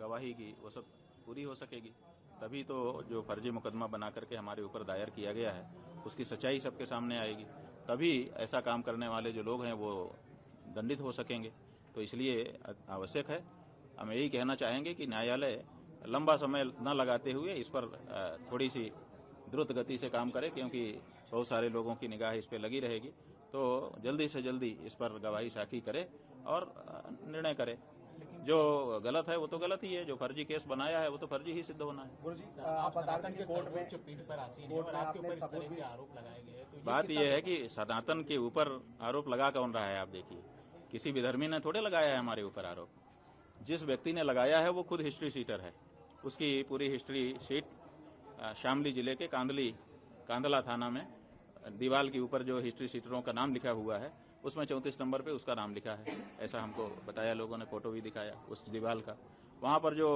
गवाही की वो सब पूरी हो सकेगी, तभी तो जो फर्जी मुकदमा बना करके हमारे ऊपर दायर किया गया है उसकी सच्चाई सबके सामने आएगी, तभी ऐसा काम करने वाले जो लोग हैं वो दंडित हो सकेंगे। तो इसलिए आवश्यक है, हम यही कहना चाहेंगे कि न्यायालय लंबा समय न लगाते हुए इस पर थोड़ी सी द्रुत गति से काम करे, क्योंकि बहुत सारे लोगों की निगाह इस पर लगी रहेगी। तो जल्दी से जल्दी इस पर गवाही साखी करे और निर्णय करे। जो गलत है वो तो गलत ही है, जो फर्जी केस बनाया है वो तो फर्जी ही सिद्ध होना है। गुरुजी, आप बता रहे थे कि कोर्ट में पीठ पर आसीन है और आपके ऊपर इस तरह के आरोप लगाए गए हैं, तो बात यह है कि सनातन के ऊपर आरोप लगा कौन रहा है? आप देखिए, किसी विधर्मी ने थोड़े लगाया है हमारे ऊपर आरोप। जिस व्यक्ति ने लगाया है वो खुद हिस्ट्री शीटर है। उसकी पूरी हिस्ट्री शीट शामली जिले के कांदला थाना में दीवार के ऊपर जो हिस्ट्री शीटरों का नाम लिखा हुआ है उसमें 34 नंबर पे उसका नाम लिखा है, ऐसा हमको बताया लोगों ने, फोटो भी दिखाया उस दीवार का। वहां पर जो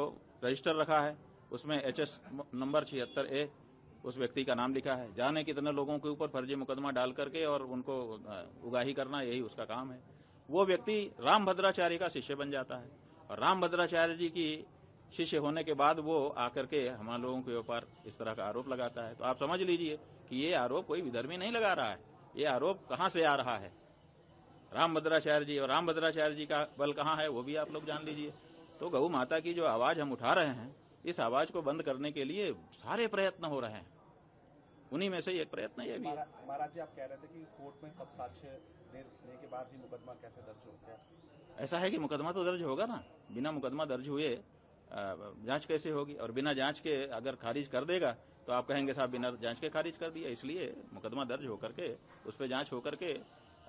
रजिस्टर रखा है उसमें HS नंबर 76A उस व्यक्ति का नाम लिखा है। जाने कितने लोगों के ऊपर फर्जी मुकदमा डाल करके और उनको उगाही करना, यही उसका काम है। वो व्यक्ति रामभद्राचार्य का शिष्य बन जाता है और रामभद्राचार्य जी की शिष्य होने के बाद वो आकर के हम लोगों के ऊपर इस तरह का आरोप लगाता है। तो आप समझ लीजिए कि ये आरोप कोई विधर्मी नहीं लगा रहा है, ये आरोप कहां से आ रहा है, रामभद्राचार्य जी। और रामभद्राचार्य जी का बल कहां है वो भी आप लोग जान लीजिए। तो गौ माता की जो आवाज हम उठा रहे हैं, इस आवाज को बंद करने के लिए सारे प्रयत्न हो रहे हैं, उन्हीं में से एक प्रयत्न ये भी है। महाराज जी, आप कह रहे थे कि कोर्ट में सब साक्ष्य देने के बाद ही मुकदमा कैसे दर्ज हो गया? ऐसा है कि मुकदमा तो दर्ज होगा ना, बिना मुकदमा दर्ज हुए जांच कैसे होगी? और बिना जांच के अगर खारिज कर देगा तो आप कहेंगे साहब बिना जांच के खारिज कर दिया। इसलिए मुकदमा दर्ज होकर के उस पर जांच होकर के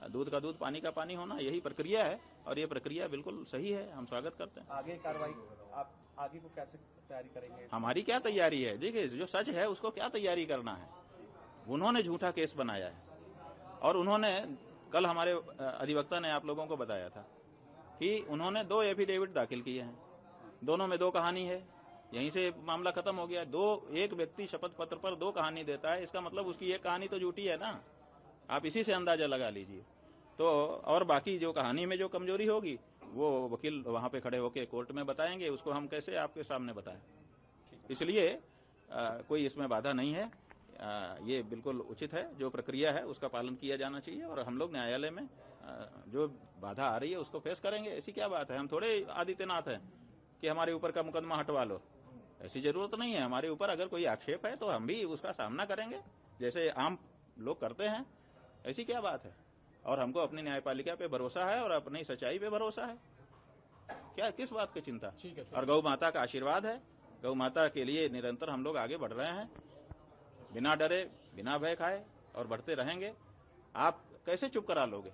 दूध का दूध पानी का पानी होना, यही प्रक्रिया है और ये प्रक्रिया बिल्कुल सही है, हम स्वागत करते हैं। आगे कार्रवाई आप आगे को कैसे तैयारी करेंगे? हमारी क्या तैयारी है? देखिए, जो सच है उसको क्या तैयारी करना है। उन्होंने झूठा केस बनाया है और उन्होंने कल हमारे अधिवक्ता ने आप लोगों को बताया था कि उन्होंने 2 एफिडेविट दाखिल किए हैं, दोनों में 2 कहानी है, यहीं से मामला खत्म हो गया। एक व्यक्ति शपथ पत्र पर 2 कहानी देता है, इसका मतलब उसकी एक कहानी तो झूठी है ना, आप इसी से अंदाजा लगा लीजिए। तो और बाकी जो कहानी में जो कमजोरी होगी वो वकील वहां पे खड़े होकर कोर्ट में बताएंगे, उसको हम कैसे आपके सामने बताएं। इसलिए कोई इसमें बाधा नहीं है, ये बिल्कुल उचित है, जो प्रक्रिया है उसका पालन किया जाना चाहिए और हम लोग न्यायालय में जो बाधा आ रही है उसको फेस करेंगे। ऐसी क्या बात है? हम थोड़े आदित्यनाथ हैं कि हमारे ऊपर का मुकदमा हटवा लो, ऐसी जरूरत नहीं है। हमारे ऊपर अगर कोई आक्षेप है तो हम भी उसका सामना करेंगे जैसे आम लोग करते हैं, ऐसी क्या बात है? और हमको अपनी न्यायपालिका पे भरोसा है और अपनी सच्चाई पे भरोसा है, क्या किस बात की चिंता? और गौ माता का आशीर्वाद है, गौ माता के लिए निरंतर हम लोग आगे बढ़ रहे हैं, बिना डरे बिना भय खाए, और बढ़ते रहेंगे। आप कैसे चुप करा लोगे?